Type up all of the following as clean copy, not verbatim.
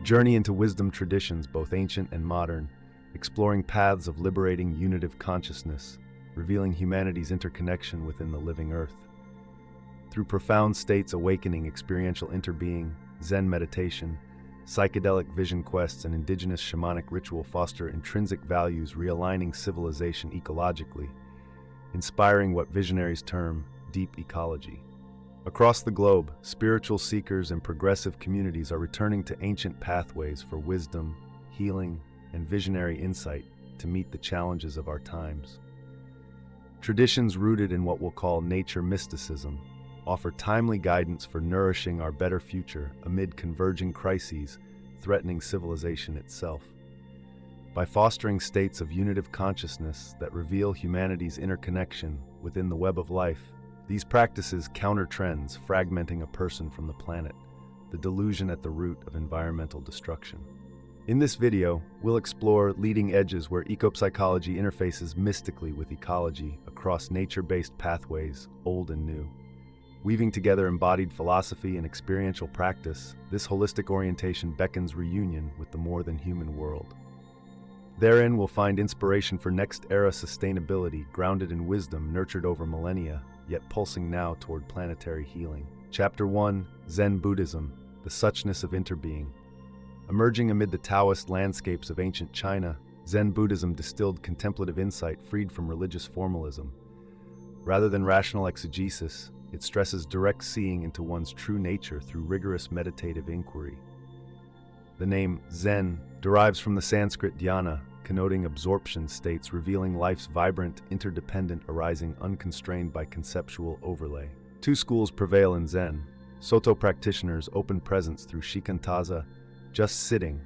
Journey into wisdom traditions, both ancient and modern, exploring paths of liberating unitive consciousness, revealing humanity's interconnection within the living earth. Through profound states awakening experiential interbeing, Zen meditation, psychedelic vision quests, and indigenous shamanic ritual foster intrinsic values realigning civilization ecologically, inspiring what visionaries term deep ecology. Across the globe, spiritual seekers and progressive communities are returning to ancient pathways for wisdom, healing, and visionary insight to meet the challenges of our times. Traditions rooted in what we'll call nature mysticism offer timely guidance for nourishing our better future amid converging crises threatening civilization itself. By fostering states of unitive consciousness that reveal humanity's interconnection within the web of life, these practices counter trends fragmenting a person from the planet, the delusion at the root of environmental destruction. In this video, we'll explore leading edges where ecopsychology interfaces mystically with ecology across nature-based pathways, old and new. Weaving together embodied philosophy and experiential practice, this holistic orientation beckons reunion with the more-than-human world. Therein, we'll find inspiration for next-era sustainability grounded in wisdom nurtured over millennia, yet pulsing now toward planetary healing. Chapter 1, Zen Buddhism, the suchness of interbeing. Emerging amid the Taoist landscapes of ancient China, Zen Buddhism distilled contemplative insight freed from religious formalism. Rather than rational exegesis, it stresses direct seeing into one's true nature through rigorous meditative inquiry. The name Zen derives from the Sanskrit dhyana, connoting absorption states revealing life's vibrant, interdependent arising unconstrained by conceptual overlay. Two schools prevail in Zen. Soto practitioners open presence through shikantaza, just sitting,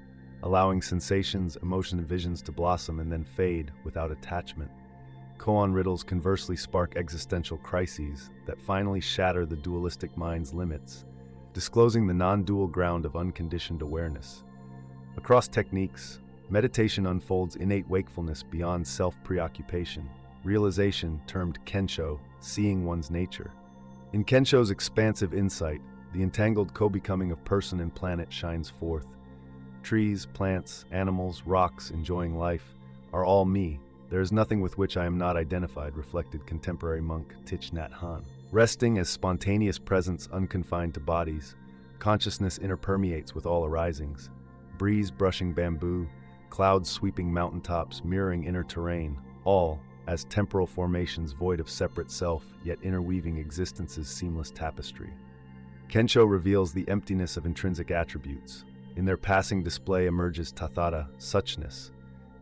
allowing sensations, emotion, and visions to blossom and then fade without attachment. Koan riddles conversely spark existential crises that finally shatter the dualistic mind's limits, disclosing the non-dual ground of unconditioned awareness. Across techniques, meditation unfolds innate wakefulness beyond self-preoccupation, realization termed kensho, seeing one's nature. In kensho's expansive insight, the entangled co-becoming of person and planet shines forth. Trees, plants, animals, rocks enjoying life are all me. There is nothing with which I am not identified, reflected contemporary monk Thich Nhat Hanh. Resting as spontaneous presence unconfined to bodies, consciousness interpermeates with all arisings. Breeze brushing bamboo, clouds sweeping mountaintops, mirroring inner terrain, all as temporal formations void of separate self, yet interweaving existence's seamless tapestry. Kensho reveals the emptiness of intrinsic attributes. In their passing display emerges tathata, suchness,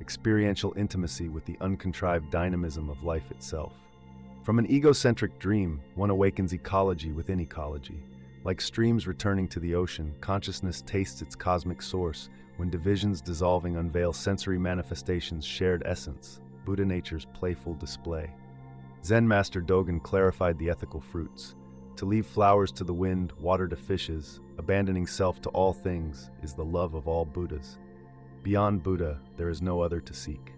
experiential intimacy with the uncontrived dynamism of life itself. From an egocentric dream, one awakens ecology within ecology. Like streams returning to the ocean, consciousness tastes its cosmic source when divisions dissolving unveil sensory manifestations' shared essence, Buddha nature's playful display. Zen master Dogen clarified the ethical fruits. To leave flowers to the wind, water to fishes, abandoning self to all things, is the love of all Buddhas. Beyond Buddha, there is no other to seek.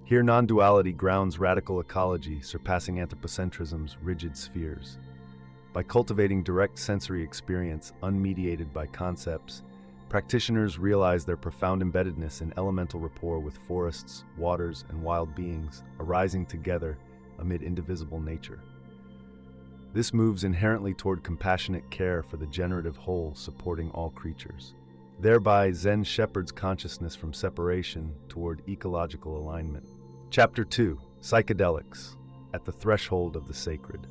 Here non-duality grounds radical ecology, surpassing anthropocentrism's rigid spheres. By cultivating direct sensory experience unmediated by concepts, practitioners realize their profound embeddedness in elemental rapport with forests, waters, and wild beings, arising together amid indivisible nature. This moves inherently toward compassionate care for the generative whole supporting all creatures. Thereby, Zen shepherds consciousness from separation toward ecological alignment. Chapter 2, Psychedelics, at the threshold of the sacred.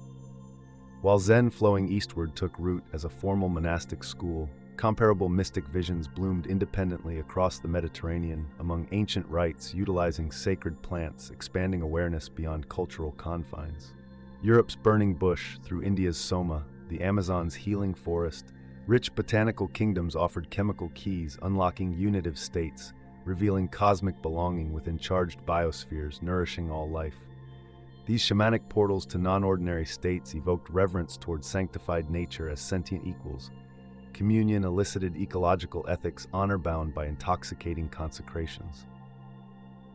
While Zen flowing eastward took root as a formal monastic school, comparable mystic visions bloomed independently across the Mediterranean among ancient rites utilizing sacred plants, expanding awareness beyond cultural confines. Europe's burning bush through India's Soma, the Amazon's healing forest, rich botanical kingdoms offered chemical keys unlocking unitive states, revealing cosmic belonging within charged biospheres nourishing all life. These shamanic portals to non-ordinary states evoked reverence toward sanctified nature as sentient equals. Communion elicited ecological ethics honor-bound by intoxicating consecrations.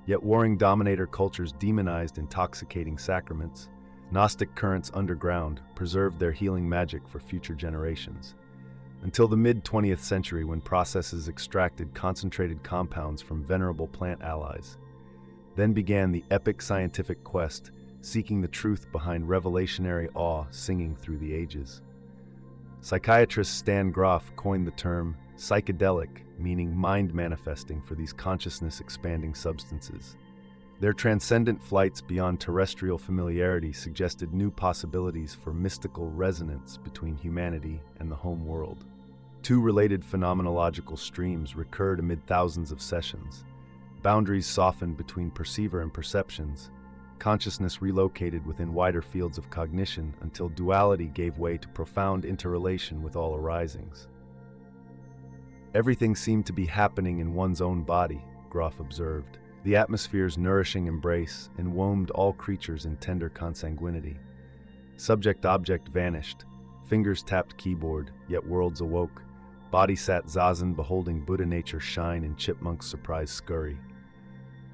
Yet warring dominator cultures demonized intoxicating sacraments. Gnostic currents underground preserved their healing magic for future generations. until the mid-20th century when processes extracted concentrated compounds from venerable plant allies. Then began the epic scientific quest, seeking the truth behind revelationary awe singing through the ages. Psychiatrist Stan Grof coined the term psychedelic, meaning mind manifesting for these consciousness-expanding substances. Their transcendent flights beyond terrestrial familiarity suggested new possibilities for mystical resonance between humanity and the home world. Two related phenomenological streams recurred amid thousands of sessions. Boundaries softened between perceiver and perceptions. Consciousness relocated within wider fields of cognition until duality gave way to profound interrelation with all arisings. Everything seemed to be happening in one's own body, Grof observed. The atmosphere's nourishing embrace enwombed all creatures in tender consanguinity. Subject-object vanished. Fingers tapped keyboard, yet worlds awoke. Body sat zazen beholding Buddha nature shine in chipmunk's surprise scurry.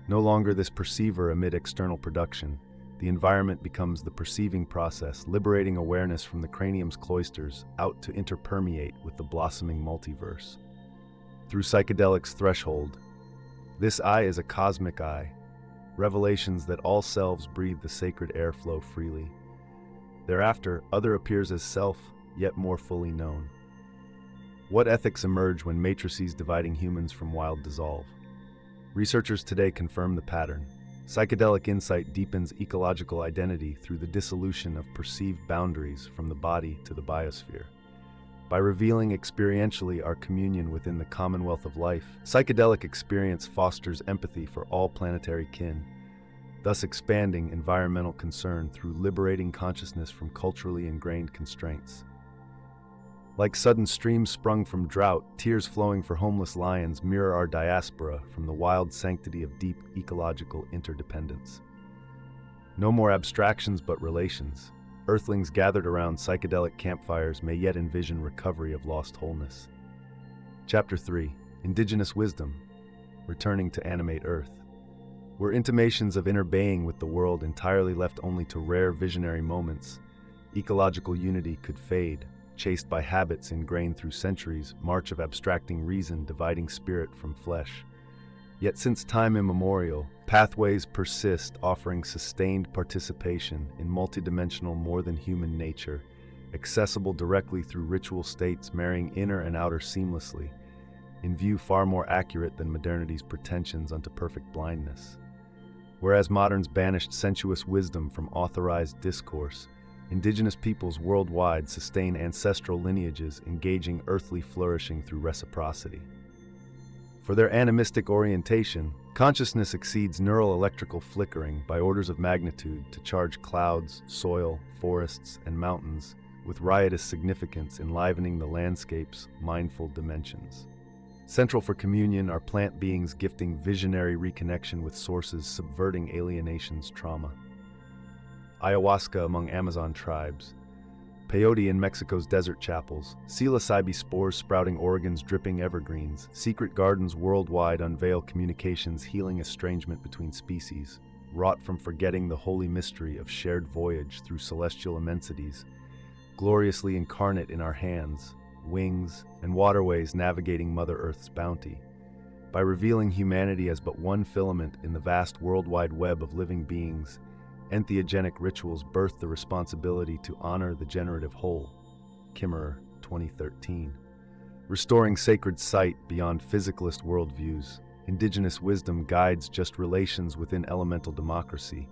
No longer this perceiver amid external production. The environment becomes the perceiving process, liberating awareness from the cranium's cloisters out to interpermeate with the blossoming multiverse. Through psychedelics' threshold, this eye is a cosmic eye, revelations that all selves breathe the sacred airflow freely. Thereafter, other appears as self, yet more fully known. What ethics emerge when matrices dividing humans from wild dissolve? Researchers today confirm the pattern. Psychedelic insight deepens ecological identity through the dissolution of perceived boundaries from the body to the biosphere. By revealing experientially our communion within the commonwealth of life, psychedelic experience fosters empathy for all planetary kin, thus expanding environmental concern through liberating consciousness from culturally ingrained constraints. Like sudden streams sprung from drought, tears flowing for homeless lions mirror our diaspora from the wild sanctity of deep ecological interdependence. No more abstractions but relations. Earthlings gathered around psychedelic campfires may yet envision recovery of lost wholeness. Chapter 3. Indigenous Wisdom. Returning to animate Earth. Were intimations of inner baying with the world entirely left only to rare visionary moments, ecological unity could fade, chased by habits ingrained through centuries, march of abstracting reason dividing spirit from flesh. Yet since time immemorial, pathways persist offering sustained participation in multidimensional more than human nature, accessible directly through ritual states marrying inner and outer seamlessly, in view far more accurate than modernity's pretensions unto perfect blindness. Whereas moderns banished sensuous wisdom from authorized discourse, indigenous peoples worldwide sustain ancestral lineages engaging earthly flourishing through reciprocity. For their animistic orientation, consciousness exceeds neural electrical flickering by orders of magnitude to charge clouds, soil, forests, and mountains with riotous significance enlivening the landscape's mindful dimensions. Central for communion are plant beings gifting visionary reconnection with sources subverting alienation's trauma. Ayahuasca among Amazon tribes, peyote in Mexico's desert chapels, psilocybe spores sprouting Oregon's dripping evergreens, secret gardens worldwide unveil communications healing estrangement between species, wrought from forgetting the holy mystery of shared voyage through celestial immensities, gloriously incarnate in our hands, wings, and waterways navigating Mother Earth's bounty. By revealing humanity as but one filament in the vast worldwide web of living beings, entheogenic rituals birth the responsibility to honor the generative whole. Kimmerer, 2013. Restoring sacred sight beyond physicalist worldviews, indigenous wisdom guides just relations within elemental democracy,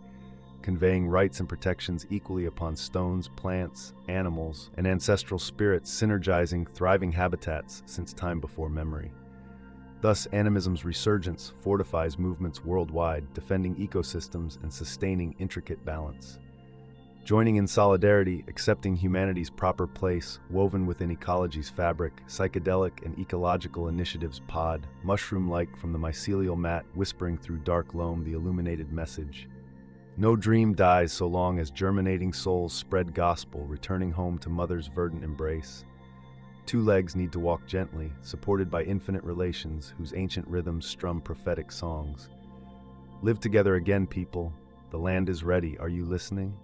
conveying rights and protections equally upon stones, plants, animals, and ancestral spirits synergizing thriving habitats since time before memory. Thus, animism's resurgence fortifies movements worldwide, defending ecosystems and sustaining intricate balance. Joining in solidarity, accepting humanity's proper place, woven within ecology's fabric, psychedelic and ecological initiatives pod, mushroom-like from the mycelial mat, whispering through dark loam the illuminated message. No dream dies so long as germinating souls spread gospel, returning home to Mother's verdant embrace. Two legs need to walk gently, supported by infinite relations whose ancient rhythms strum prophetic songs. Live together again, people. The land is ready. Are you listening?